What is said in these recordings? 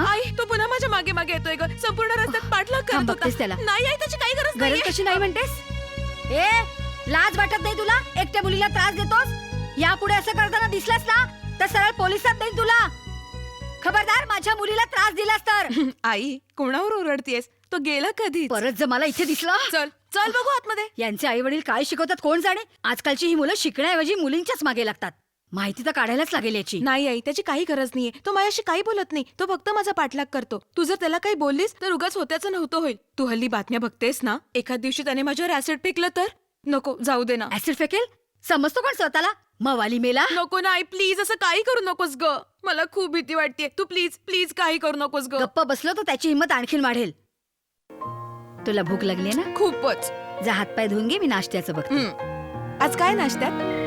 आई, तो पुन्हा माझ्या मागे मागे येतोय ग. संपूर्ण रस्त्यात पाठलाग करत होता. त्याला नाही आई, त्याची काही गरज गरज कशी नाही म्हणतेस? ए, लाज वाटत नाही तुला? एकट्या मुलीला त्रास देतोस? यापुढे असं करताना दिसलास ना तर सरळ पोलिसात नाही तुला. खबरदार, माझ्या मुलीला त्रास दिलास तर. आई, कोणावर ओरडतीयस? तो गेला कधी? परत जर मला इथे दिसला, चल चल बघू आतमध्ये. यांचे आई वडील काय शिकवतात कोण जाणे. आजकालची ही मुलं शिकण्याऐवजी मुलींच्याच मागे लागतात. माहिती तर काढायलाच लागेल याची. नाही आई, त्याची काही गरज नाहीये. तो माझ्याशी काही बोलत नाही. तो फक्त माझा पाठलाग करतो. तू जर त्याला काही बोललीस तर उगाच होत्याचं नव्हतं होईल. तू हल्ली बातम्या बघतेस ना, एखाद दिवशी त्याने माझ्यावर ऍसिड फेकलं तर? नको, जाऊ दे ना. ऍसिड फेकेल? समजतो कोण स्वतःला? मवाली मेला. नको ना आई, प्लीज असं काही करू नकोस ग. मला खूप भीती वाटतेय. तू प्लीज प्लीज काही करू नकोस ग. गप्प बसलो तर त्याची हिंमत आणखीन वाढेल. तुला भूक लागली ना? खूपच. जा हातपाय धुवून घे, मी नाश्त्याचं बघते. आज काय नाश्त्यात?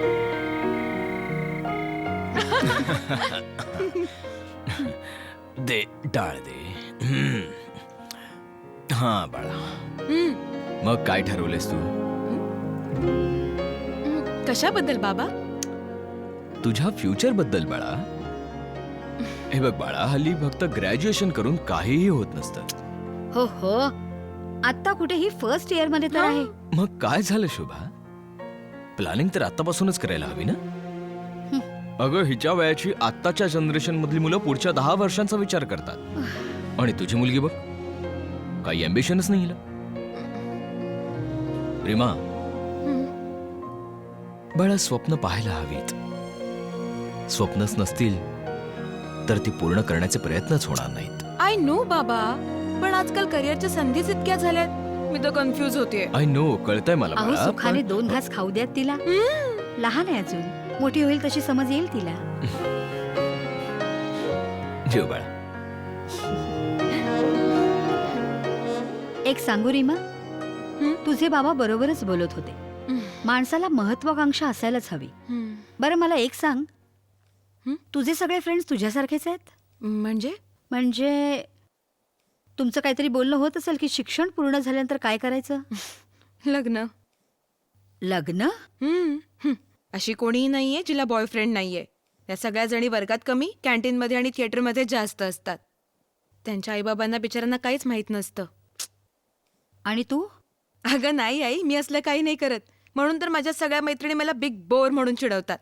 दे, डाळ दे. हा बाळा, मग काय ठरवलेस तू? कशाबद्दल बाबा? तुझ्या फ्युचर बद्दल बाळा. हे बघ बाळा, हल्ली फक्त ग्रॅज्युएशन करून काहीही होत नसतं. हो हो, आता कुठेही फर्स्ट इयर मध्ये तर आहे. मग काय झालं शुभा? प्लॅनिंग तर आतापासूनच करायला हवी ना. अगं, हिच्या वयाची आत्ताच्या जनरेशन मधली मुलं पुढच्या 10 वर्षांचा विचार करतात. आणि तुझी मुलगी बघ, काही अँबिशनच नाही हिला. रीमा बाळा, स्वप्न पाहायला हवीत. स्वप्नच नसतील तर ती पूर्ण करण्याचे प्रयत्नच होणार नाहीत. आय नो बाबा, पण आजकाल करिअरच्या संधीच इतक्या झाल्यात, मी तर कन्फ्युज होतेय. आय नो, कळतंय मला अहो, बाळा, सुखाने पण- 2 घास खाऊ द्यात तिला. लहान आहे अजून, मोठी होईल तशी समज येईल तिला. जेव बाळा. एक सांगू रीमा, तुझे बाबा बरोबरच बोलत होते. माणसाला महत्वाकांक्षा असायलाच हवी. बरं, मला एक सांग, तुझे सगळे फ्रेंड्स तुझ्यासारखेच आहेत? म्हणजे तुमचं काहीतरी बोलणं होत असेल की शिक्षण पूर्ण झाल्यानंतर काय करायचं? लग्न. लग्न? अशी कोणीही नाहीये जिला बॉयफ्रेंड नाहीये. त्या सगळ्या जणी वर्गात कमी, कॅन्टीन मध्ये आणि थिएटर मध्ये जास्त असतात. त्यांच्या आईबाबांना बिचारांना काहीच माहित नसतं. आणि तू? अगं नाही आई, मी असलं काही नाही करत. म्हणून तर माझ्या सगळ्या मैत्रिणी मला बिग बोर म्हणून चिडवतात.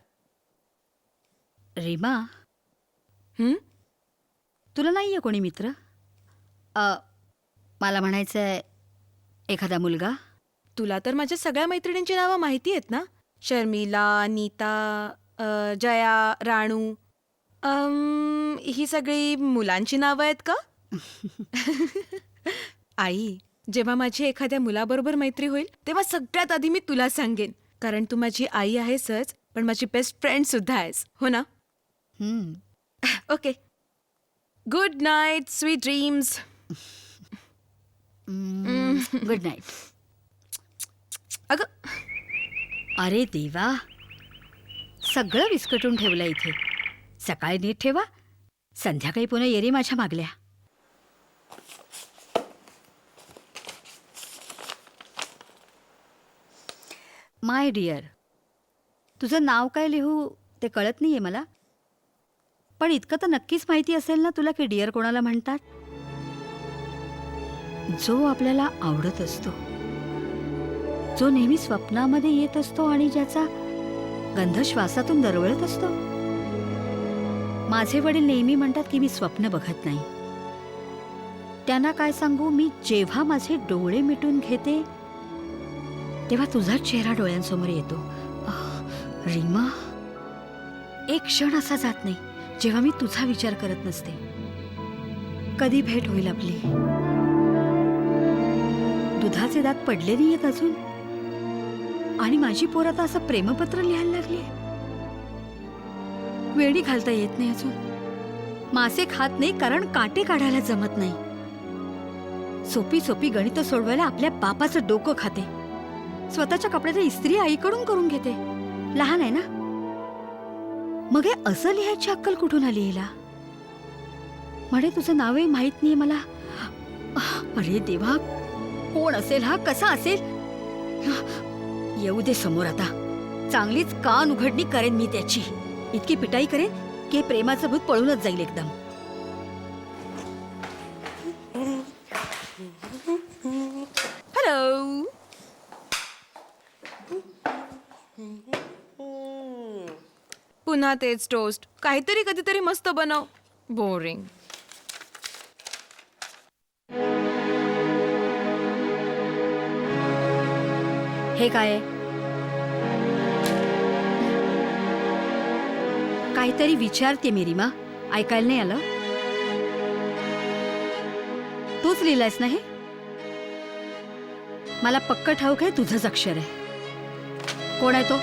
रीमा, तुला नाहीये कोणी मित्र? मला म्हणायचंय, एखादा मुलगा? तुला तर माझ्या सगळ्या मैत्रिणींची नावं माहिती आहेत ना. शर्मिला, नीता, जया, राणू. ही सगळी मुलांची नावं आहेत का? आई, जेव्हा माझी एखाद्या मुलाबरोबर मैत्री होईल तेव्हा सगळ्यात आधी मी तुला सांगेन. कारण तू माझी आई आहेसच, पण माझी बेस्ट फ्रेंड सुद्धा आहेस, हो ना? Okay, good night, sweet dreams. Good night. अगं, अरे देवा, सगळं विस्कटून ठेवलं इथे. सकाळी नीट ठेवा, संध्याकाळी पुन्हा येरी माझ्या मागल्या. माय डिअर, तुझं नाव काय लिहू ते कळत नाहीये मला, पण इतकं तर नक्कीच माहिती असेल ना तुला की डिअर कोणाला म्हणतात? जो आपल्याला आवडत असतो, जो नेहमी स्वप्नामध्ये येत असतो आणि ज्याचा गंध श्वासातून दरवळत असतो. माझे वडील नेहमी म्हणतात की मी स्वप्न बघत नाही. त्यांना काय सांगू, मी जेव्हा माझे डोळे मिटून घेते तेव्हा तुझाच चेहरा डोळ्यांसमोर येतो. रीमा, एक क्षण असा जात नाही जेव्हा मी तुझा विचार करत नसते. कधी भेट होईल आपली? दुधाचे दात पडले नाहीयेत अजून, आणि माझी पोर आता असं प्रेमपत्र लिहायला लागली. वेणी घालता येत नाही अजून. मासे खात नाही कारण काटे काढायला जमत नाही. सोपी सोपी गणितं सोडवायला आपल्या बापाचं डोकं खाते. स्वतःच्या कपड्याची इस्त्री आईकडून करून घेते. लहान आहे ना. मग हे असं लिहायची अक्कल कुठून आली हिला? म्हणे तुझं नावही माहित नाहीये मला. अरे देवा, कोण असेल हा? कसा असेल? येऊ दे समोर आता. चांगलीच कान उघडणी करेन मी त्याची. इतकी पिटाई करेन की प्रेमाचं भूत पळूनच जाईल एकदम. हॅलो. पुन्हा तेच टोस्ट. काहीतरी कधीतरी मस्त बनव. बोरिंग. हे काय आहे? काहीतरी विचारते मी रीमा. ऐकायला नाही आलं? तूच लिहिलायस ना हे? मला पक्क ठाऊक आहे तुझंच अक्षर आहे. कोण आहे तो?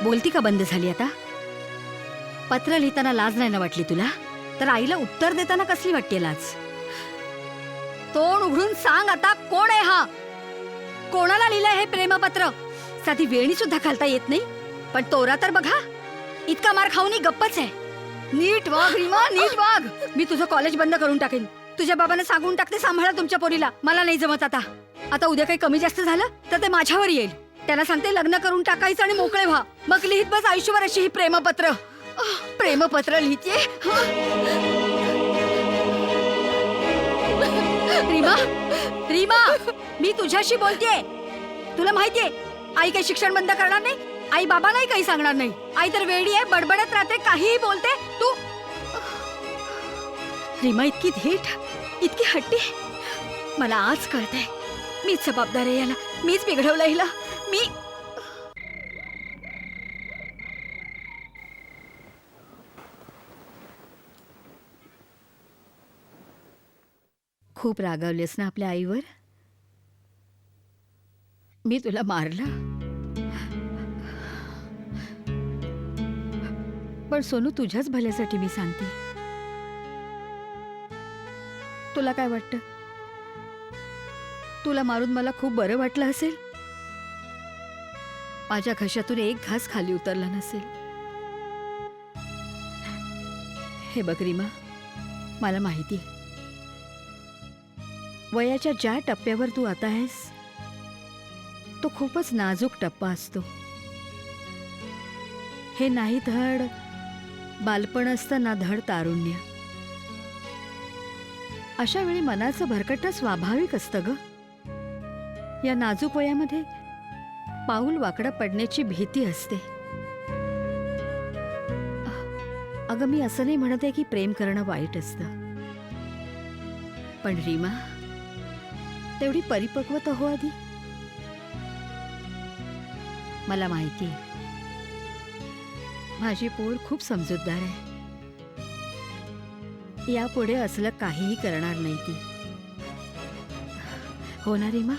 बोलती का बंद झाली आता? पत्र लिहिताना लाज नाही ना वाटली तुला? तर आईला उत्तर देताना कसली वाटते लाज? तोंड उघडून सांग आता, कोण आहे हा? कोणाला लिहिलंय हे प्रेमपत्र? साधी वेणी सुद्धा घालता येत नाही. पण तोरा तर बघा, इतका मार खाऊनही गप्पच आहे. नीट वाग रीमा, नीट वाग. मी तुझं कॉलेज बंद करून टाकेन. तुझ्या बाबाने सांगून टाकते, सांभाळा तुमच्या पोरीला. मला नाही जमत आता. आता उद्या काही कमी जास्त झालं तर ते माझ्यावर येईल. त्याला सांगते लग्न करून टाकायचं आणि मोकळे व्हा. मग लिहित बस आयुष्यभर अशी ही प्रेमपत्र. प्रेमपत्र लिहिते. रीमा, रीमा, मी तुझ्याशी बोलतेय. तुला माहितीये आई काही शिक्षण बंद करणार नाही. आई बाबा नाही काही सांगणार नाही. आई तर वेडी आहे, बडबडत राहते, काहीही बोलते. तू रीमा इतकी धीट, इतकी हट्टी. मला आज कळतंय मीच जबाबदार आहे याला. मीच बिघडवलं हिला. मी खूप रागावलीस ना आपल्या आईवर? मी तुला मारलं? पण सोनू, तुझ्याच भल्यासाठी मी सांगते. तुला काय वाटतं? तुला मारून मला खूप बरं वाटलं असेल. माझ्या घशातून एक घास खाली उतरला नसेल. हे बघ रीमा, मला माहिती आहे वयाच्या ज्या टप्प्यावर तू आता आहेस तो खूपच नाजूक टप्पा असतो. हे नाही धड बालपण असतं ना धड तारुण्य. अशा वेळी मनाचं भरकटणं स्वाभाविक असतं ग. या नाजूक वयामध्ये पाऊल वाकडं पडण्याची भीती असते. अगं, मी असं नाही म्हणत आहे की प्रेम करणं वाईट असतं. पण रीमा, तेवढी परिपक्वता हो आधी. मला माहिती आहे माझी पोर खूप समजूतदार आहे. यापुढे असलं काहीही करणार नाही ती. हो ना रीमा?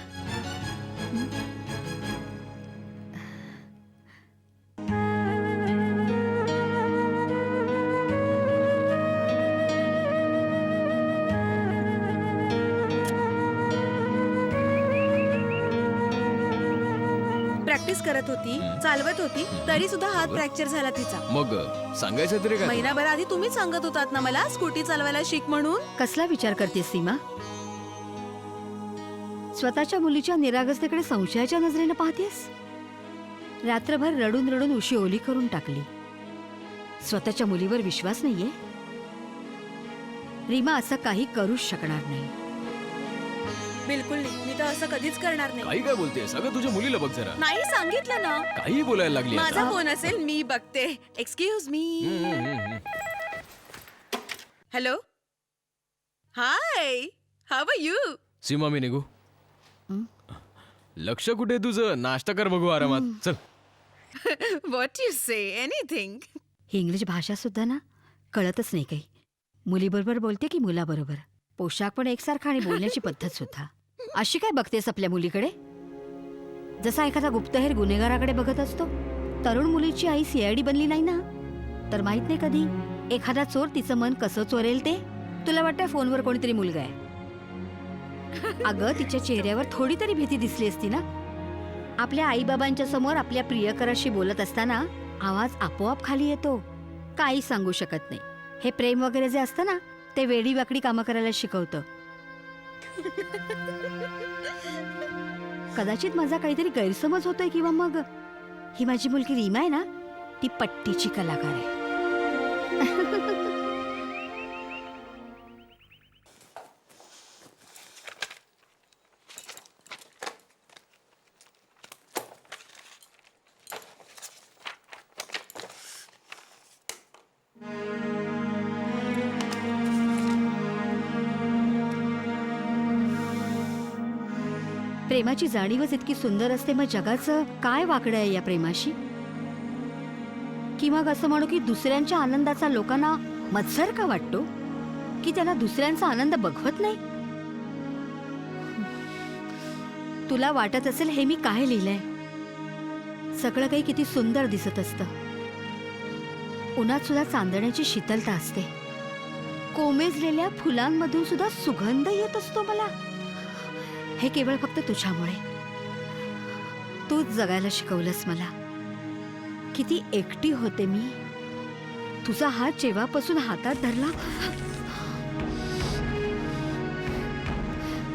प्रॅक्टिस करत होती, चालवत होती, तरी सुद्धा हात फ्रॅक्चर झाला तिचा. मग सांगायचं तरी काय? महिनाभर आधी तुम्हीच सांगत होतात ना मला स्कूटी चालवायला शिक म्हणून. कसला विचार करतेस सीमा? स्वतःच्या मुलीच्या निरागसतेकडे संशयाच्या नजरेनं पाहतेस? रात्रभर रडून रडून उशी ओली करून टाकली. स्वतःच्या मुलीवर विश्वास नाहीये? रीमा असं काही करूच शकणार नाही. बिलकुल नाही. मी तर असं कधीच करणार नाही. काही काय बोलतेस? अगं तुझ्या मुलीला बघ जरा. नाही सांगितलं ना. काही बोलायला लागली आता. माझा फोन असेल, मी बघते. Excuse me. Hello. Hi. How are you? Seema, मी निघू? लक्ष कुठे तुझं? नाश्ता कर बघू आरामात. चल. What you say? एनिथिंग. ही इंग्लिश भाषा सुद्धा ना कळतच नाही काही. मुलीबरोबर बोलते की मुलाबरोबर. पोशाख पण एकसारखा आणि बोलण्याची पद्धत सुद्धा. अशी काय बघतेस आपल्या मुलीकडे? जसा एखादा गुप्तहेर गुन्हेगाराकडे बघत असतो. तरुण मुलीची आई सीआयडी बनली नाही ना, तर माहित नाही कधी एखादा चोर तिचं मन कसं चोरेल ते. तुला वाटतं फोनवर कोणीतरी मुलगा आहे? अगं, तिच्या चेहऱ्यावर थोडी तरी भीती दिसली असती ना. आपल्या आईबाबांच्या समोर आपल्या प्रियकराशी बोलत असताना आवाज आपोआप खाली येतो. काही सांगू शकत नाही. हे प्रेम वगैरे जे असतं ना, ते वेडी वाकडी कामं करायला शिकवतं. कदाचित माझा काहीतरी गैरसमज होतोय, किंवा मग ही माझी मुलगी रीमा आहे ना, ती पट्टीची कलाकार आहे. प्रेमाची जाणीवच इतकी सुंदर असते, मग जगाचं काय वाकडं आहे या प्रेमाशी? की मग असं म्हणू की दुसऱ्यांच्या आनंदाचा लोकांना मत्सर का वाटतो, की त्याला दुसऱ्यांचा आनंद बघवत नाही? तुला वाटत असेल हे मी काय लिहिलंय. सगळं काही किती सुंदर दिसत असतं. उन्हात सुद्धा चांदण्याची शीतलता असते. कोमेजलेल्या फुलांमधून सुद्धा सुगंध येत असतो मला. हे केवळ फक्त तुझ्यामुळे. तूच जगायला शिकवलंस मला. किती एकटी होते मी. तुझा हात जेव्हापासून हातात धरला,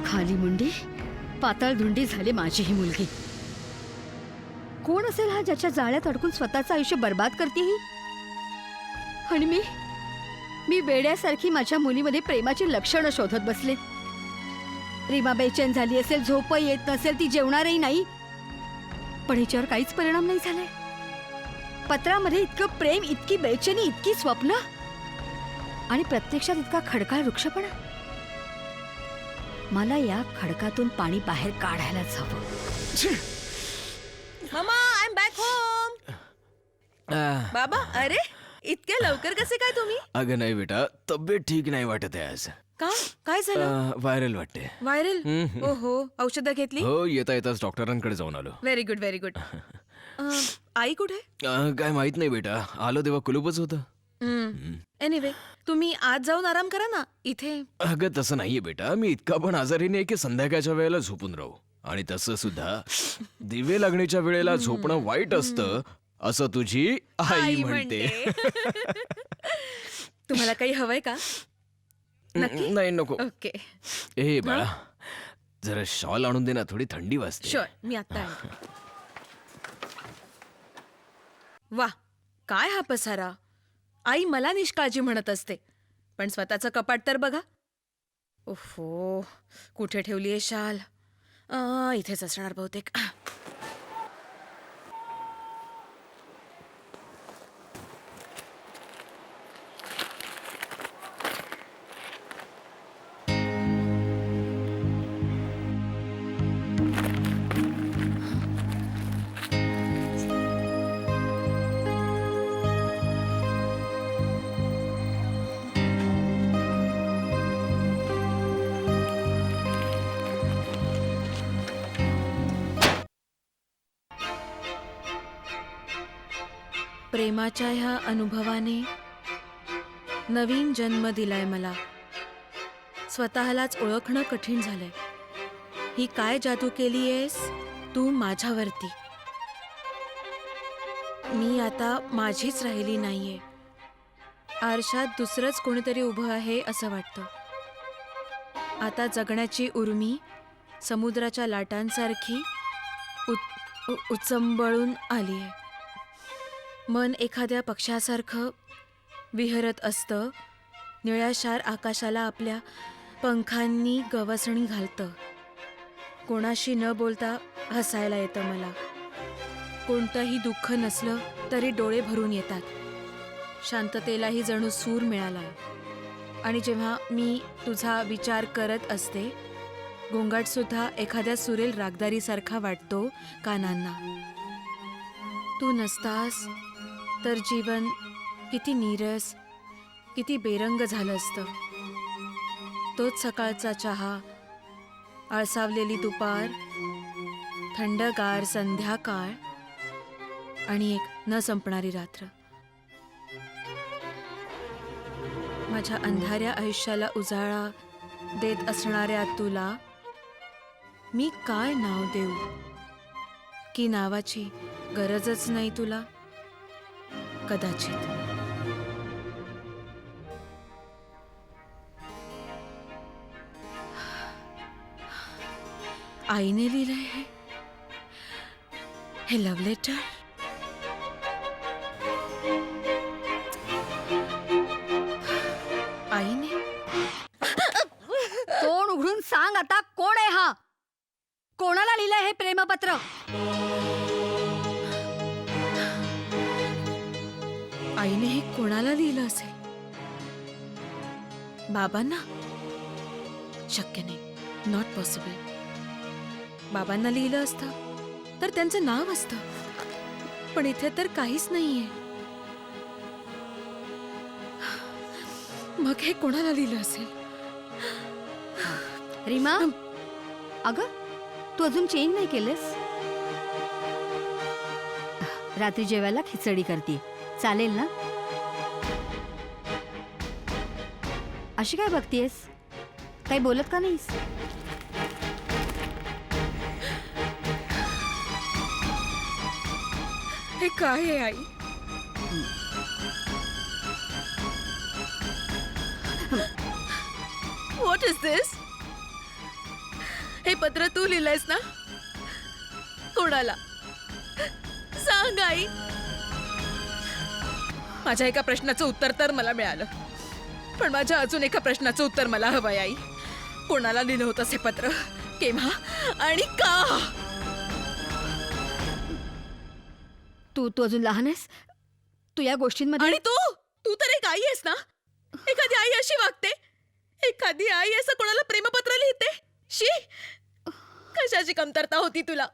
खाली मुंडी पाताळ धुंडी झाली माझी ही मुलगी. कोण असेल हा ज्याच्या जाळ्यात अडकून स्वतःचं आयुष्य बर्बाद करते ही? आणि मी वेड्यासारखी माझ्या मुलीमध्ये प्रेमाची लक्षणं शोधत बसले. रीमा बेचैन झाली असेल, झोप येत नसेल, ती जेवणारही नाही, पण हिच्यावर काहीच परिणाम नाही झालाय. पत्रामध्ये इतकं प्रेम, इतकी बेचैनी, इतकी स्वप्न, आणि प्रत्यक्षात इतका खडकाळ वृक्षपणा. मला या खडकातून पाणी बाहेर काढायलाच हवं. Mamma, I am back home. बाबा, अरे इतक्या लवकर कसे काय तुम्ही? अगं नाही बेटा, तब्येत ठीक नाही वाटत आहे आज. का? काय झालं? व्हायरल वाटते. व्हायरल? ओहो, औषधं घेतली? हो, येता येताच डॉक्टरांकडे जाऊन आलो. Very good, very good. आई कुठे? काय माहित नाही बेटा, आलो तेव्हा कुलूपच होतं. एनिवे, तुम्ही आज जाऊन आराम करा ना इथे. अगं तसं नाहीये बेटा, मी इतका पण आजारी नाही की संध्याकाळच्या वेळेला झोपून राहू. आणि तसं सुद्धा दिवे लागण्याच्या वेळेला झोपणं वाईट असतं असं तुझी आई म्हणते. तुम्हाला काही हवंय का? नक्की? नाही नको. ओके, ए बाळा, जरा शॉल आणून दे ना, थोडी थंडी वाजते. शुअर, मी आता आणते. वा, काय हा पसारा. आई मला निष्काळजी म्हणत असते, पण स्वतःचं कपाट तर बघा. ओहो, कुठे ठेवलीये शाल? इथेच असणार बहुतेक. प्रेमाच्या ह्या अनुभवाने नवीन जन्म दिलाय मला. स्वतःलाच ओळखणं कठीण झालंय. ही काय जादू केलीयेस तू माझ्यावरती. मी आता माझीच राहिली नाहीये. आरशात दुसरंच कोणीतरी उभं आहे असं वाटतं. आता जगण्याची उर्मी समुद्राच्या लाटांसारखी उचंबळून आलीये. मन एखाद्या पक्ष्यासारखं विहरत असतं. निळ्याशार आकाशाला आपल्या पंखांनी गवसणी घालतं. कोणाशी न बोलता हसायला येतं मला. कोणतंही दुःख नसलं तरी डोळे भरून येतात. शांततेलाही जणू सूर मिळालाय. आणि जेव्हा मी तुझा विचार करत असते, गोंगाटसुद्धा एखाद्या सुरेल रागदारीसारखा वाटतो कानांना. तू नसतास तर जीवन किती नीरस, किती बेरंग झालं असतं. तोच सकाळचा चहा, आळसावलेली दुपार, थंडगार संध्याकाळ, आणि एक न संपणारी रात्र. माझ्या अंधाऱ्या आयुष्याला उजाळा देत असणाऱ्या तुला मी काय नाव देऊ, की नावाची गरजच नाही तुला कदाचित. आईने लिहिलंय हे लव्ह लेटर. आईने तोंड उघडून सांग आता, कोण आहे हा? कोणाला लिहिलंय हे प्रेमपत्र? आईने हे कोणाला लिहिलं असेल? बाबांना? शक्य नाही, नॉट पॉसिबल. बाबांना लिहिलं असतं तर त्यांचं नाव असतं, पण इथे तर काहीच नाहीये. मग हे कोणाला लिहिलं असेल? रीमा, अगं तू अजून चेंज नाही केलंस? रात्री जेवायला खिचडी करते, चालेल ना? अशी काय बघतीयस? काही बोलत का नाहीस? हे काय आहे आई? व्हॉट इज दिस? हे पत्र तू लिहिलंयस ना? कोणाला? सांग आई. माझ्या एका प्रश्नाचं उत्तर तर मला मिळालं, पण माझ्या अजून एका प्रश्नाचं उत्तर मला हवंय आई. कोणाला लिहिलं होतंस हे पत्र, केव्हा आणि का? तू अजून लहान आहेस. तू या गोष्टींमध्ये आणि तू तर एक आई आहेस ना? एखादी आई अशी वागते? एखादी आई असं कोणाला प्रेमपत्र लिहिते? शी, कशाची कमतरता होती तुला?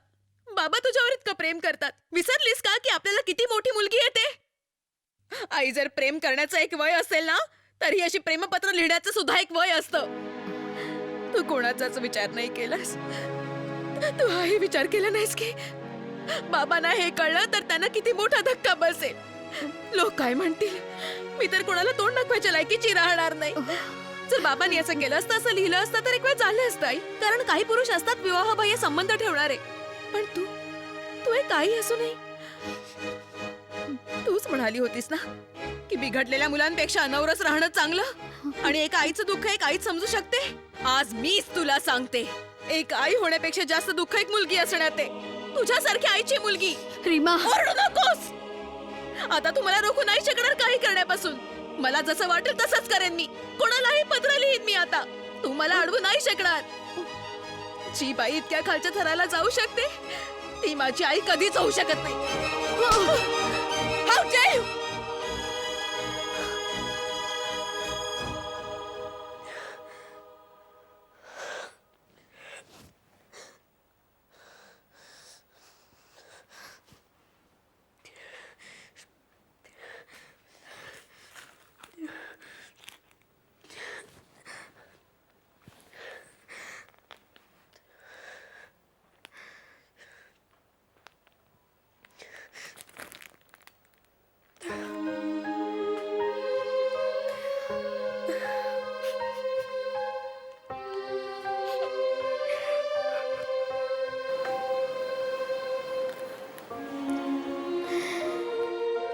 बाबा तुझ्यावर इतकं प्रेम करतात, विसरलीस का की आपल्याला किती मोठी मुलगी येते? आई जर प्रेम करण्याचं एक वय असेल ना, तर ही अशी प्रेमपत्र लिहिण्याचं सुद्धा एक वय असतं. तू कोणाचाच विचार नाही केलास. तू हाही विचार केला नाहीस की बाबांना हे कळलं तर त्यांना किती मोठा धक्का बसेल. लोक काय म्हणतील? मी तर कोणाला तोंड दाखवायच्या लायकीची राहणार नाही. जर बाबांनी असं केलं असतं, असं लिहिलं असतं तर एक वेळ झालं असतं आई. कारण काही पुरुष असतात विवाहबाह्य संबंध ठेवणारे, पण तू एक आई असूनही तूच म्हणाली होतीस ना की बिघडलेल्या मुलांपेक्षा अनवरस राहणं चांगलं, आणि एका आईचं दुःख एक आईच समजू शकते. आज मीच तुला सांगते, एक आई होण्यापेक्षा जास्त दुःख एक मुलगी असण्यात आहे. तुझ्यासारखी आईची मुलगी. रीमा, ओरडू नकोस. आता तू मला रोखू नाही शकणार काही करण्यापासून. मला जसं वाटेल तसंच करेन मी. कोणालाही पत्र लिहीन मी आता. तू मला अडवू नाही शकणार. जी बाई इतक्या खालच्या थराला जाऊ शकते ती माझी आई कधीच होऊ शकत नाही. How dare you!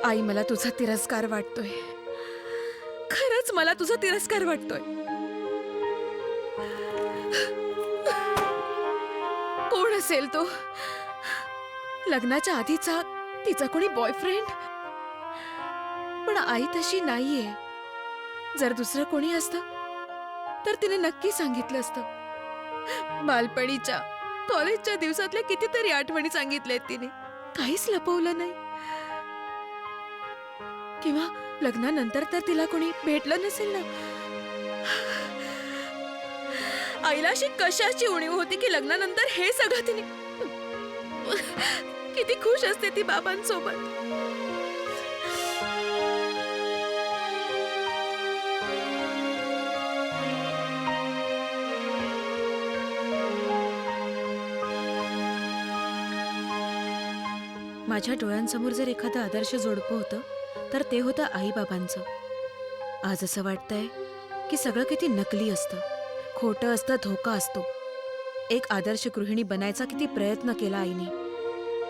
आई, मला तुझा तिरस्कार वाटतोय. खरंच मला तुझा तिरस्कार वाटतोय. कोण असेल तो? लग्नाच्या आधीचा तिचा कोणी बॉयफ्रेंड? पण आई तशी नाहीये. जर दुसरं कोणी असतं तर तिने नक्की सांगितलं असतं. बालपणीच्या कॉलेजच्या दिवसातल्या कितीतरी आठवणी सांगितल्यात तिने. काहीच लपवलं नाही. किंवा लग्नानंतर तर तिला कोणी भेटलं नसेल ना. आईला अशी कशाची उणीव होती की लग्नानंतर हे सगळं तिने. किती खुश असते ती बाबांसोबत. माझ्या डोळ्यांसमोर जर एखादं आदर्श जोडपं होतं तर ते होतं आईबाबांचं. आज असं वाटतंय की सगळं किती नकली असतं, खोटं असतं, धोका असतो. एक आदर्श गृहिणी बनायचा किती प्रयत्न केला आईने.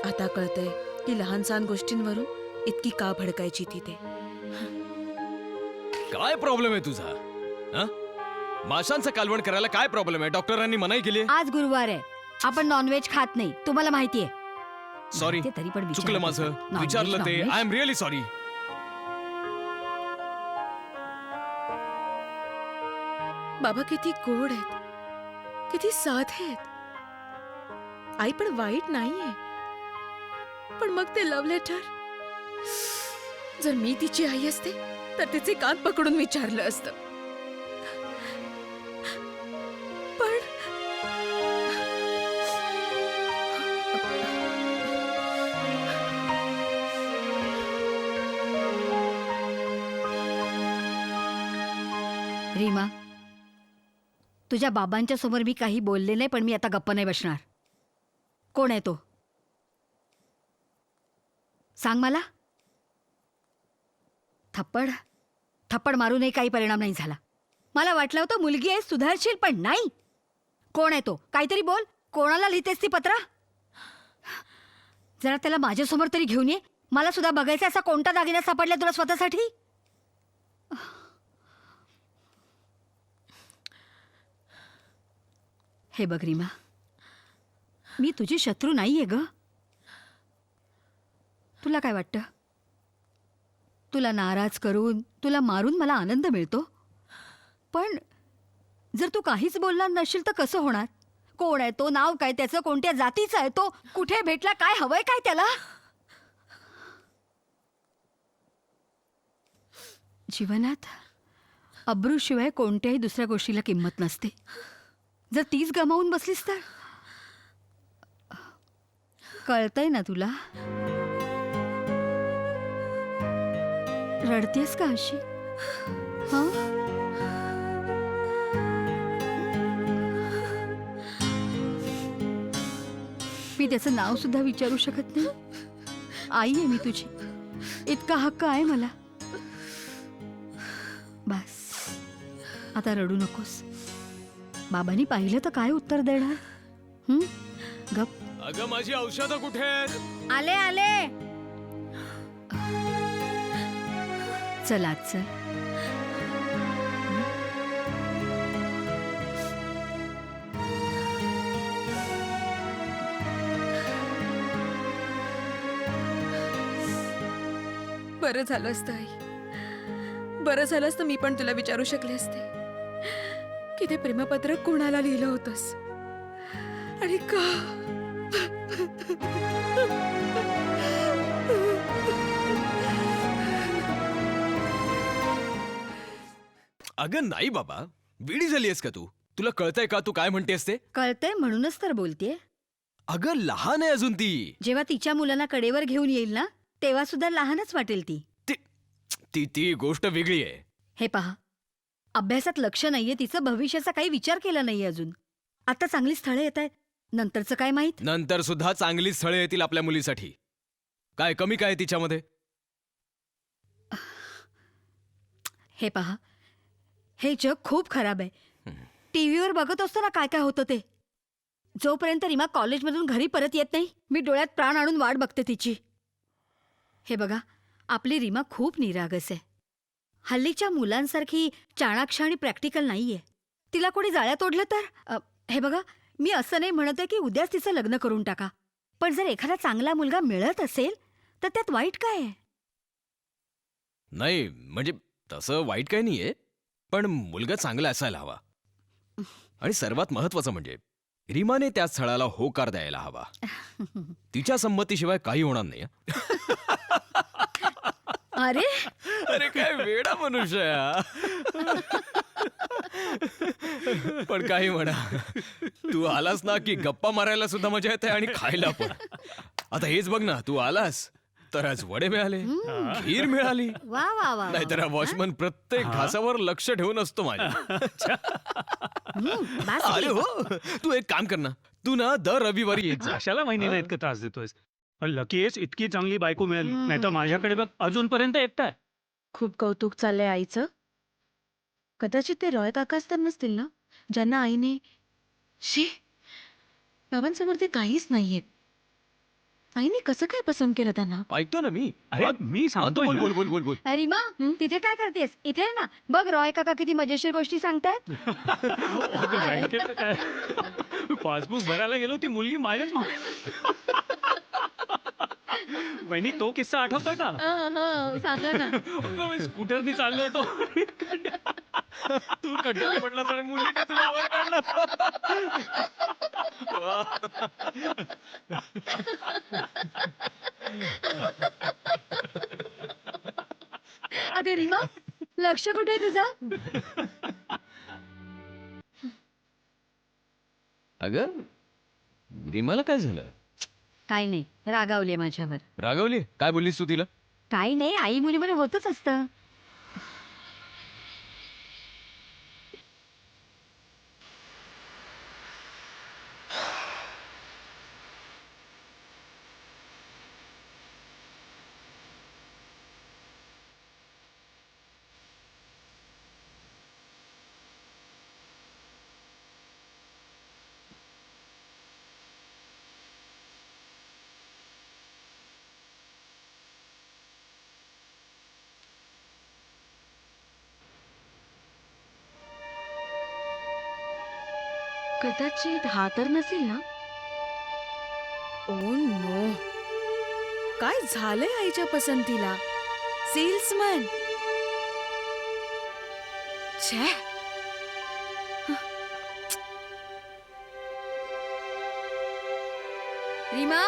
आता कळतंय की लहान सहान गोष्टींवरून इतकी का भडकायची ती ते. काय प्रॉब्लेम आहे तुझा? हं? माशांचं कालवण करायला काय प्रॉब्लेम आहे? डॉक्टरांनी मनाई केली. आज गुरुवार आहे, आपण नॉनव्हेज खात नाही, तुम्हाला माहितीये. सॉरी, माहितीये तरी पण चुकलं विचारत माझं. होते. नॉनव्हेज, विचारलं ते. Nonveg. I am really sorry. बाबा किती गोड आहेत, किती साधे आहेत. आई पण वाईट नाहीये. पण मग ते लव्ह लेटर, जर मी तिची आई असते तर तिचे कान पकडून विचारलं असतं. पण रीमा, तुझ्या बाबांच्या समोर मी काही बोलले नाही, पण मी आता गप्प नाही बसणार. कोण आहे तो? सांग मला. थप्पड थप्पड मारूनही काही परिणाम नाही झाला. मला वाटलं होतं मुलगी आहे, सुधारशील, पण नाही. कोण आहे तो? काहीतरी बोल. कोणाला लिहितेस ती पत्र? जरा त्याला माझ्यासमोर तरी घेऊन ये. मला सुद्धा बघायचं असा कोणता दागिना सापडला तुला स्वतःसाठी? हे बघ रीमा, मी तुझी शत्रू नाहीये ग. तुला काय वाटतं? तुला नाराज करून, तुला मारून मला आनंद मिळतो. पण जर तू काहीच बोलणार नशील तर कसं होणार? कोण आहे तो? नाव काय त्याचं? कोणत्या जातीचा आहे तो? कुठे भेटला? काय हवंय काय त्याला? जीवनात अब्रूशिवाय कोणत्याही दुसऱ्या गोष्टीला किंमत नसते. जर तीच गमावून बसलीस तर कळतंय ना तुला? रडतेस का अशी? हं? मी त्याचं नाव सुद्धा विचारू शकत नाही. आई आहे मी तुझी, इतका हक्क आहे मला. बस, आता रडू नकोस. बाबांनी पाहिलं तर काय उत्तर देणार? गप. अगं माझी औषधं कुठे आहेत? आले आले. चल आज चल. बरं झालं असतं आई, बरं झालं असतं मी पण तुला विचारू शकले असते की ते प्रेमपत्र कोणाला लिहिलं होतंस आणि का. अगं नाही बाबा, वेडी झालीयस का तू? तुला कळतंय का तू काय म्हणतेस ते? कळतंय म्हणूनच तर बोलतेय. अगं लहान आहे अजून ती. जेव्हा तिच्या मुलांना कडेवर घेऊन येईल ना, तेव्हा सुद्धा लहानच वाटेल ती. ती ती गोष्ट वेगळी आहे. हे पहा, अभ्यासात लक्ष नाहीये, तिचं भविष्याचा काही विचार केला नाहीये अजून. आता चांगली स्थळं येत आहेत, नंतरचं काय माहित. नंतर सुद्धा चांगली स्थळे येतील आपल्या मुलीसाठी. काय कमी काय तिच्यामध्ये? हे पहा, हे जग खूप खराब आहे. टीव्हीवर बघत असतो ना काय काय होतं ते. जोपर्यंत रीमा कॉलेजमधून घरी परत येत नाही, मी डोळ्यात प्राण आणून वाट बघते तिची. हे बघा, आपली रीमा खूप निरागस आहे. हल्लीच्या मुलांसारखी चाणाक्ष आणि प्रॅक्टिकल नाहीये. तिला कोणी जाळ्यात ओढलं तर हे बघा, मी असं नाही म्हणत आहे की उद्याच तिचं लग्न करून टाका. पण जर एखादा चांगला मुलगा मिळत असेल तर त्यात वाईट काय आहे? नाही म्हणजे तसं वाईट काही नाहीये, पण मुलगा चांगला असायला हवा. आणि सर्वात महत्वाचं म्हणजे रीमाने त्या स्थळाला होकार द्यायला हवा. तिच्या संमतीशिवाय काही होणार नाही. अरे अरे काय वेडा मनुष्य आहे हा. पण काही म्हणा, तू आलास ना की गप्पा मारायला सुद्धा मजा येते आणि खायला पण. आता हेच बघ ना, तू आलास तर आज वडे मिळाले, खीर मिळाली. वा वा वा. नाहीतर वॉचमन प्रत्येक घासावर लक्ष ठेवून असतो माझ्या. अरे हो, तू एक काम कर ना, तू ना दर रविवारी येत जा. कशाला महिन्याला इतकं त्रास देतोयस? लकीच इतकी चांगली बायको मिळाली, नाही तर माझ्याकडे बघ अजूनपर्यंत एकटा आहे. खूप कौतुक चाललंय आईचं. कदाचित ते रॉय काकाच तर नसतील ना, ज्यांना आईने शी बाबांसमोर ते काहीच नाहीये. आईने कसं काय पसंत केलं त्यांना? ऐकतो ना मी. अरे मी सांगतो बोल बोल बोल बोल बोल. रीमा तिथे काय करतेस? इथे ये ना, बघ रॉय काका किती मजेशीर गोष्टी सांगतायत. बँकेत काय पासबुक भरायला गेलो, ती मुलगी माझ्याच मागे. वहिनी तो किस्सा आठवतोय का? सांगा ना. स्कूटरनी चाललो होतो, तू खड्ड्यात पडला तर मुलीने तुला वर काढला. अरे रीमा, लक्ष कुठे आहे तुझं? अगं रीमाला काय झालं? काही नाही, रागावली माझ्यावर. रागवली? काय बोललीस तू तिला? काही नाही, आई मुलीमध्ये होतच असतं. कदाचित हा तर नसेल ना? ओ नो, काय झालंय आईच्या पसंतीला? सेल्समन. छे. रीमा,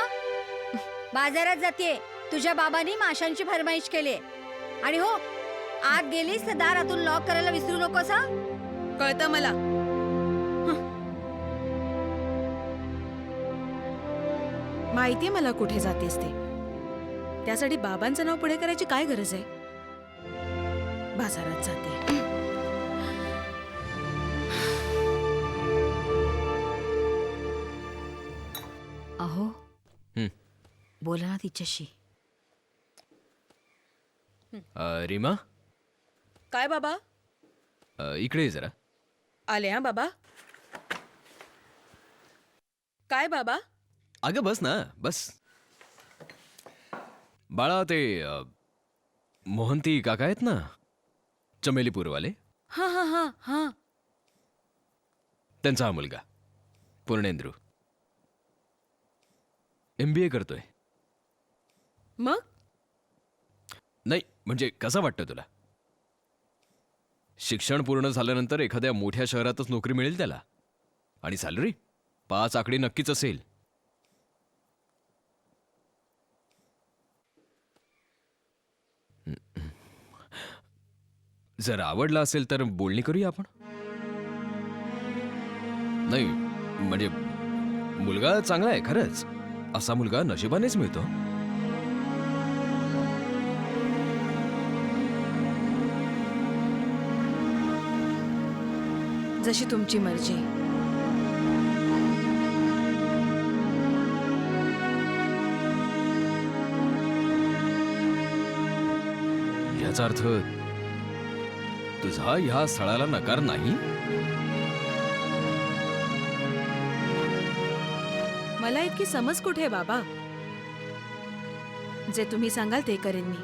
बाजारात जाते. तुझ्या बाबांनी माशांची फरमाईश केली आणि हो, आत गेलीस तर दारातून लॉक करायला विसरू नकोस हा. कळतं मला. माहितीये मला कुठे जातेस ते. त्यासाठी बाबांचं नाव पुढे करायची काय गरज आहे? बाजारात जाते. अहो, हं. बोला ना तिच्याशी. रीमा, काय बाबा? इकडे ये जरा. आले हा बाबा. काय बाबा? अगं बस ना, बस. बाळा ते मोहंती काका आहेत ना, चमेलीपूरवाले, हा हा हा हा. त्यांचा हा मुलगा पूर्णेंद्रू MBA करतोय. मग नाही म्हणजे कसं वाटतं तुला? शिक्षण पूर्ण झाल्यानंतर एखाद्या मोठ्या शहरातच नोकरी मिळेल त्याला, आणि सॅलरी 5 आकडी नक्कीच असेल. जर आवडला असेल तर बोलणी करूया आपण. नाही म्हणजे मुलगा चांगला आहे खरंच. असा मुलगा नशिबानेच मिळतो. जशी तुमची मर्जी. याचा अर्थ तुझा ह्या स्थळाला नकार नाही? मला इतकी समज कुठे आहे बाबा? जे तुम्ही सांगाल ते करेन मी.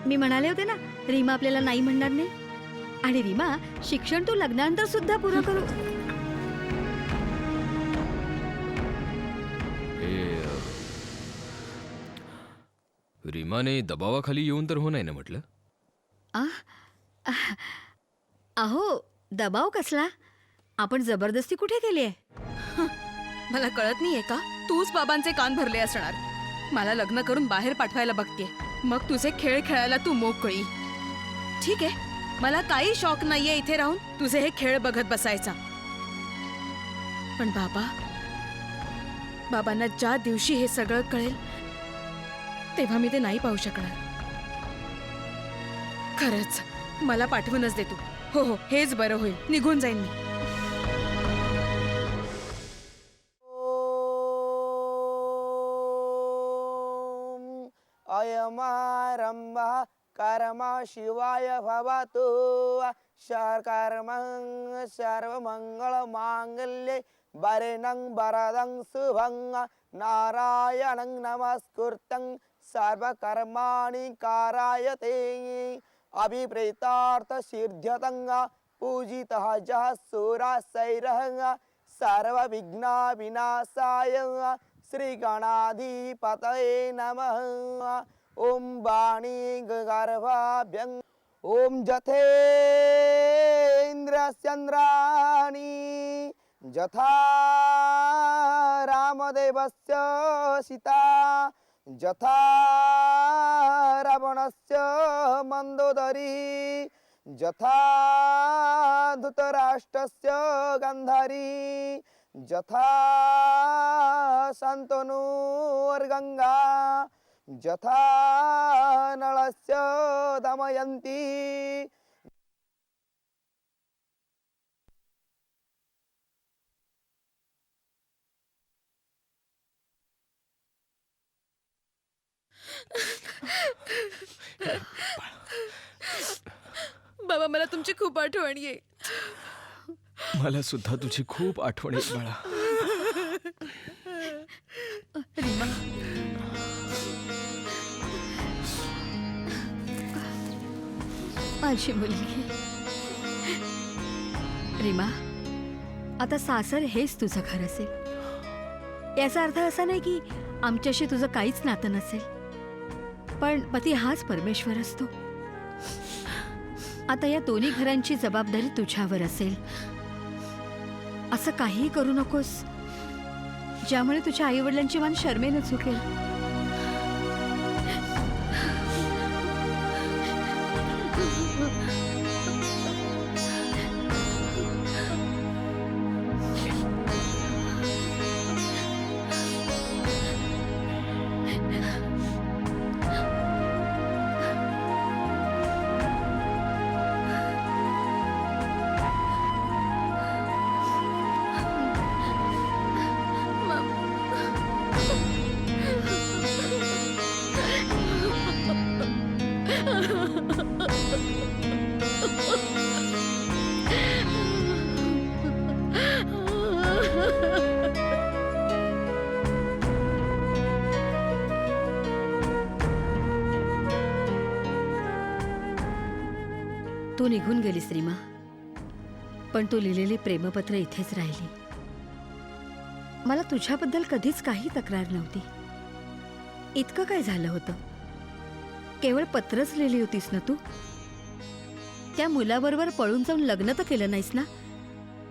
मी म्हणाले होते ना, रीमा आपल्याला नाही म्हणणार नाही. आणि रीमा, शिक्षण तू लग्नानंतर सुद्धा पुरं करू. रीमाने दबावाखाली येऊन तर हो नाही ना म्हटलं? अहो, दबाव कसला? आपण जबरदस्ती कुठे केली आहे? मला कळत नाहीये का? तूच बाबांचे कान भरले असणार. मला लग्न करून बाहेर पाठवायला बघतेय, मग तुझे खेळ खेळायला तू मोकळी. ठीक आहे, मला काही शॉक नाहीये इथे राहून तुझे हे खेळ बघत बसायचा. पण बाबांना ज्या दिवशी हे सगळं कळेल तेव्हा मी ते नाही पाहू शकणार. खरंच मला पाठवूनच दे तू. हो हो, हेच बरं होईल. निघून जाईन मी. अयमारंभः कर्म शिवाय भवतु कर्मं सर्वमङ्गलमाङ्गल्ये वरेण्यं वरदं शुभं नारायणं नमस्कृतं सर्वकर्माणि कारयते अभिप्रेतार्थसिद्ध्यतं पूजितः जः सुरसैरः सर्वविघ्नविनाशाय श्रीगणाधिपतये नमः। ॐ वाणी गर्भाभ्यं ॐ जथेन्द्रचन्द्राणि यथा रामदेवस्य सीता यथा रावणस्य मन्दोदरी यथा धृतराष्ट्रस्य गान्धारी यथा शन्तनुर्गङ्गा यथा नळस्य दमयन्ती बाबा मला तुमची खूप आठवण आहे. मला सुद्धा तुझी खूप आठवण येते बाळा. रीमा, माझी मुलगी. रीमा, आता सासर हेच तुझं घर असेल. याचा अर्थ असा नाही की आमच्याशी तुझं काहीच नातं नसेल, पण पती हाच परमेश्वर असतो. आता या दोन्ही घरांची जबाबदारी तुझ्यावर असेल. असं काहीही करू नकोस ज्यामुळे तुझ्या आई वडिलांची मान शरमेनं चुकेल. तू निघून गेलीस रीमा, पण तू लिहिलेली प्रेमपत्र इथेच राहिली. मला तुझ्याबद्दल कधीच काही तक्रार नव्हती. इतकं काय झालं होतं? केवळ पत्रच लिहिली होतीस ना तू. त्या मुलाबरोबर पळून जाऊन लग्न तर केलं नाहीस ना?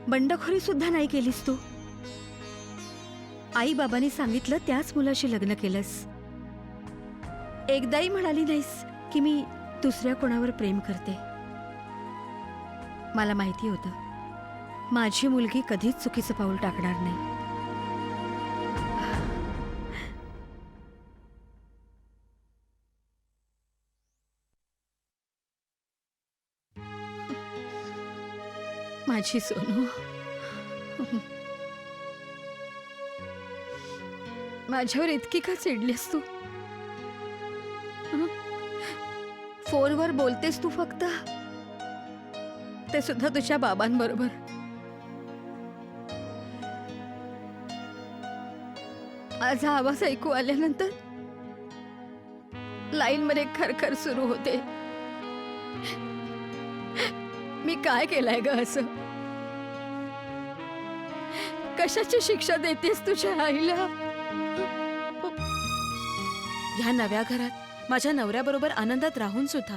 बंडखोरी सुद्धा नाही केलीस तू. आई बाबांनी सांगितलं त्याच मुलाशी लग्न केलंस. एकदाही म्हणाली नाहीस की मी दुसऱ्या कोणावर प्रेम करते. मला माहिती होतं माझी मुलगी कधीच चुकीचं पाऊल टाकणार नाही. माझी सोनू, माझ्यावर इतकी का चिडलीस तू? फोनवर बोलतेस तू फक्त, ते सुद्धा तुझ्या बाबांबरोबर. माझा आवाज ऐकू आल्यानंतर लाईन मध्ये खरखर सुरू होते. मी काय केलंय ग असं? कशाची शिक्षा देतेस तुझ्या आईला? ह्या नव्या घरात माझ्या नवऱ्याबरोबर आनंदात राहून सुद्धा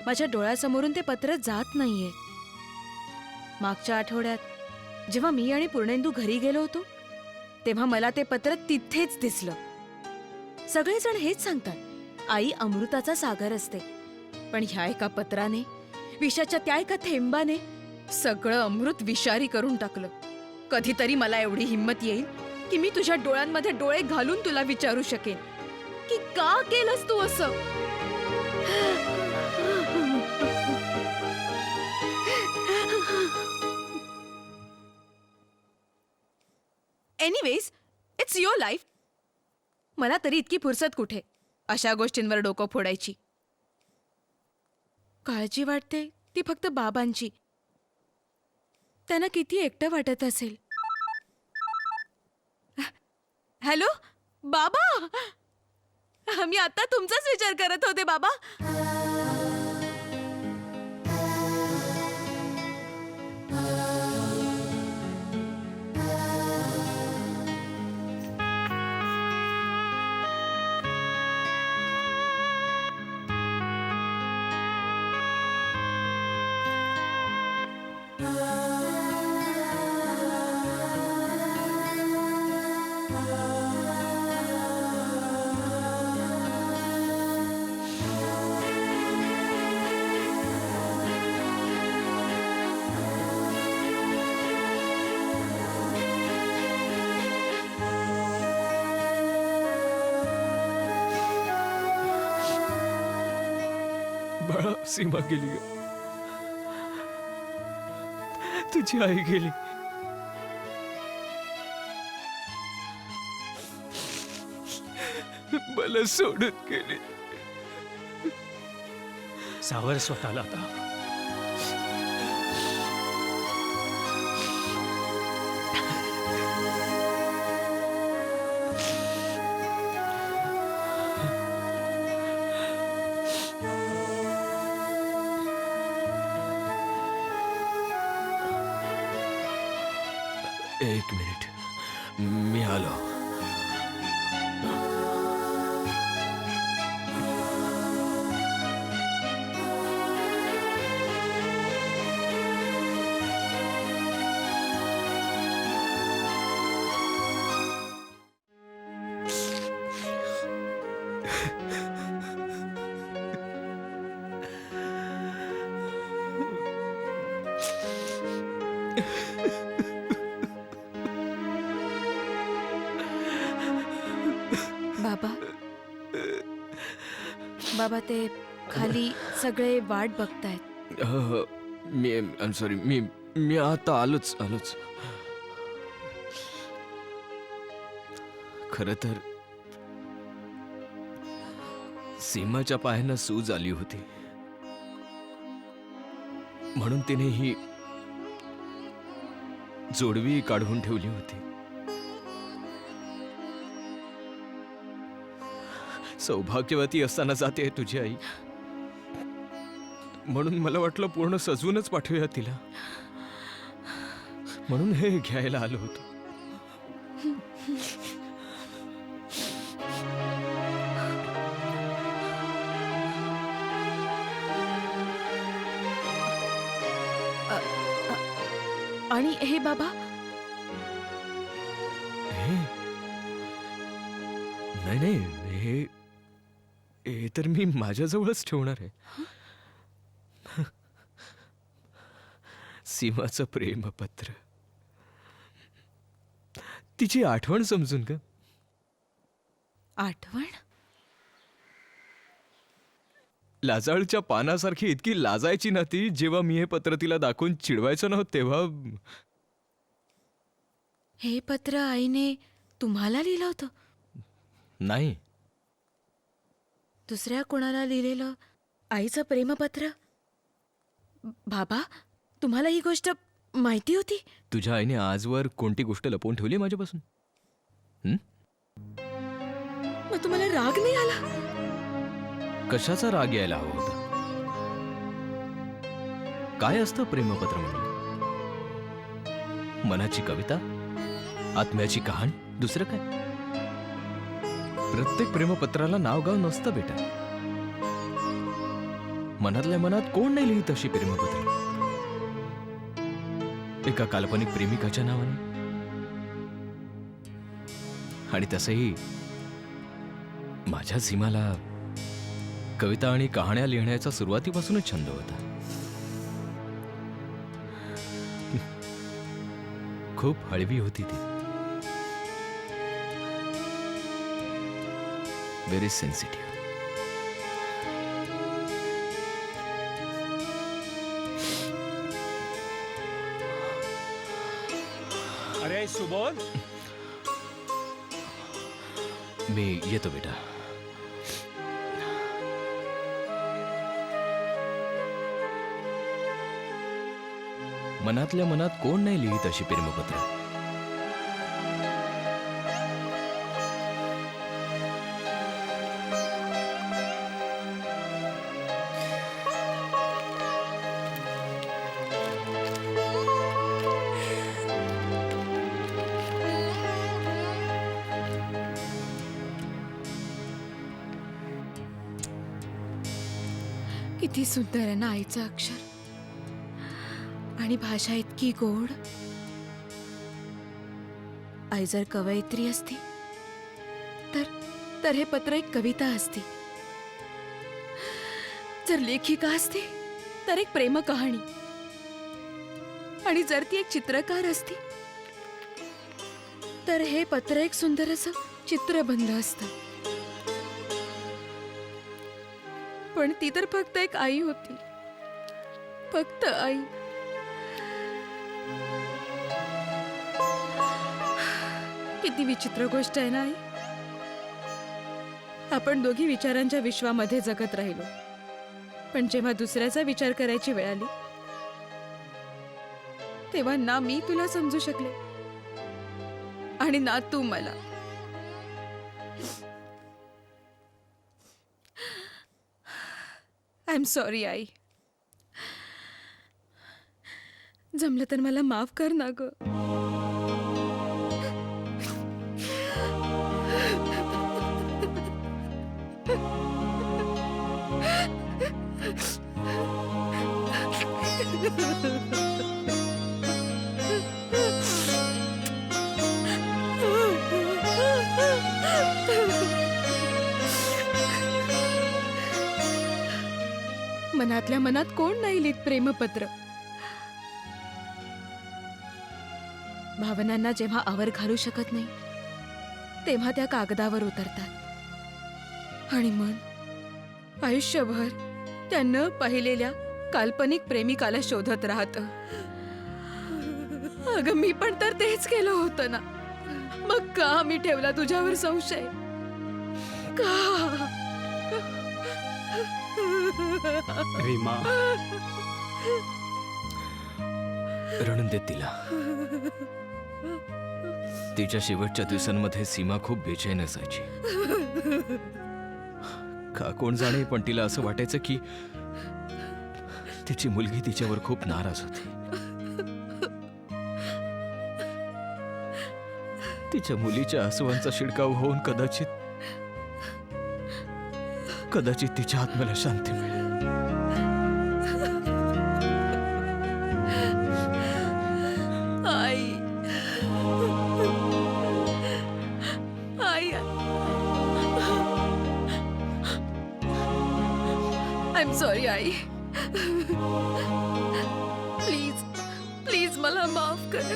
माझ्या डोळ्यासमोरून ते पत्र जात नाहीये. मागच्या आठवड्यात जेव्हा मी आणि पूर्णेंदू घरी गेलो होतो तेव्हा मला ते पत्र तिथेच दिसलं. सगळेजण हेच सांगतात आई अमृताचा सागर असते, पण ह्या एका पत्राने, विषाच्या त्या एका थेंबाने सगळं अमृत विषारी करून टाकलं. कधीतरी मला एवढी हिंमत येईल की मी तुझ्या डोळ्यांमध्ये डोळे घालून तुला विचारू शकेन की का केलंस तू असं? Anyways, it's your life. मला तरी इतकी फुरसत कुठे? अशा गोष्टींवर डोकं फोडायची. काळजी वाटते ती फक्त बाबांची. त्यांना किती एकटं वाटत असेल. हॅलो बाबा, मी आता तुमचाच विचार करत होते बाबा. बाळा, सीमा गेली ग. तुझी आई गेली. मला सोडून गेली. सावर स्वतःला आता. एक मिनिट, मी आलो. बाबा, बाबा ते खाली सगळे वाट बघतायत. मी आय एम सॉरी, मी आता आलोच. खरं तर सीमाच्या पायांना सूज आली होती, म्हणून तिने ही जोडवी काढून ठेवली होती. सौभाग्यवती असताना जाते तुझी आई, म्हणून मला वाटलं पूर्ण सजवूनच पाठवूया तिला, म्हणून हे घ्यायला आलो होतो. आणि हे बाबा, नाही, हे तर मी माझ्याजवळच ठेवणार आहे. सीमाचं प्रेमपत्र, तिची आठवण समजून का. आठवण? लाजाळच्या पानासारखी इतकी लाजायची ना ती, जेव्हा मी हे पत्र तिला दाखवून चिडवायचं नव्हतं तेव्हा. हे पत्र आईने तुम्हाला लिहिलं होतं? नाही, दुसऱ्या कोणाला लिहिलेलं आईचं प्रेमपत्र? बाबा, तुम्हाला ही गोष्ट माहिती होती? तुझ्या आईने आजवर कोणती गोष्ट लपवून ठेवली माझ्यापासून? मग तुम्हाला राग नाही आला? कशाचा राग यायला हवा होता? काय असतं प्रेमपत्र म्हणजे? मनाची कविता, आत्म्याची कहाणी, दुसरं काय? प्रत्येक प्रेमपत्राला नाव गाव नसतं बेटा. मनातल्या मनात कोण नाही लिहित अशी प्रेमपत्र एका काल्पनिक प्रेमिकाच्या नावाने. आणि तसंही माझ्या सीमाला कविता आणि कहाण्या लिहिण्याचा सुरुवातीपासूनच छंद होता. खूप हळवी होती ती, व्हेरी सेन्सिटिव्ह. अरे सुबोध, मी येतो बेटा. मनातल्या मनात कोण नाही लिहित अशी प्रेमपत्र. किती सुंदर आहे ना आईचं अक्षर, आणि भाषा इतकी गोड. आई जर कवयित्री असती तर हे पत्र एक कविता असती. जर लेखिका असती तर एक प्रेम कहाणी, आणि जर ती एक चित्रकार असती तर हे पत्र एक सुंदर असं चित्रबंध असतं. पण ती तर फक्त एक आई होती, फक्त आई. किती विचित्र गोष्ट आहे ना आई. आपण दोघी विचारांच्या विश्वामध्ये जगत राहिलो, पण जेव्हा दुसऱ्याचा विचार करायची वेळ आली तेव्हा ना मी तुला समजू शकले आणि ना तू मला. आय एम सॉरी आई. जमलं तर मला माफ कर ना ग. मनातल्या मनात कोण नाही लिहित प्रेमपत्र. भावनांना जेव्हा आवर घालू शकत नाही तेव्हा त्या कागदावर उतरतात, आणि मन आयुष्यभर त्या न पाहिलेल्या काल्पनिक प्रेमिकाला शोधत राहत. अगं मी पण तर तेच केलं होतं ना. मग का मी ठेवला तुझ्यावर संशय? का? रीमा, रडून देत तिला. तिच्या शेवटच्या दिवसांमध्ये सीमा खूप बेचैन असायची. का कोण जाणे, पण तिला असं वाटायचं की तिची मुलगी तिच्यावर खूप नाराज होती. तिच्या मुलीच्या आसुवांचा शिडकाव होऊन कदाचित तिच्या आत्म्याला शांती मिळेल. आई, आई, आय एम सॉरी आई. प्लीज प्लीज मला माफ कर.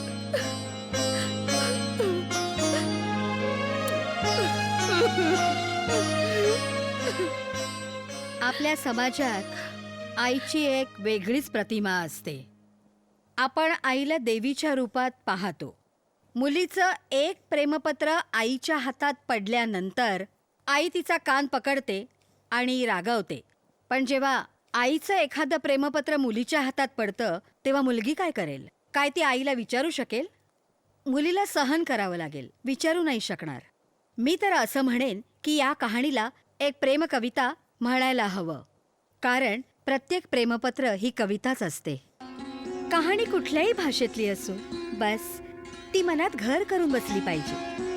आपल्या समाजात आईची एक वेगळीच प्रतिमा असते. आपण आईला देवीच्या रूपात पाहतो. मुलीचं एक प्रेमपत्र आईच्या हातात पडल्यानंतर आई तिचा कान पकडते आणि रागावते. पण जेव्हा आईचं एखादं प्रेमपत्र मुलीच्या हातात पडतं तेव्हा मुलगी काय करेल? काय ती आईला विचारू शकेल? मुलीला सहन करावं लागेल, विचारू नाही शकणार. मी तर असं म्हणेन की या कहाणीला एक प्रेमकविता म्हणायला हवं, कारण प्रत्येक प्रेमपत्र ही कविताच असते. कहाणी कुठल्याही भाषेतली असो, बस ती मनात घर करून बसली पाहिजे.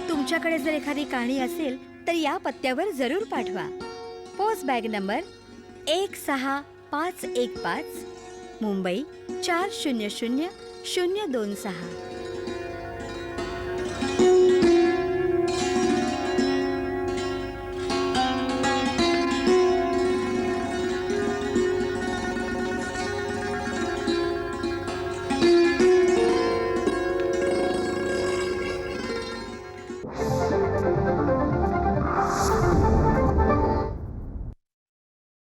तुमच्याकडे जर एखादी कहाणी असेल तर या पत्त्यावर जरूर पाठवा. Post bag number 16515, Mumbai 400026.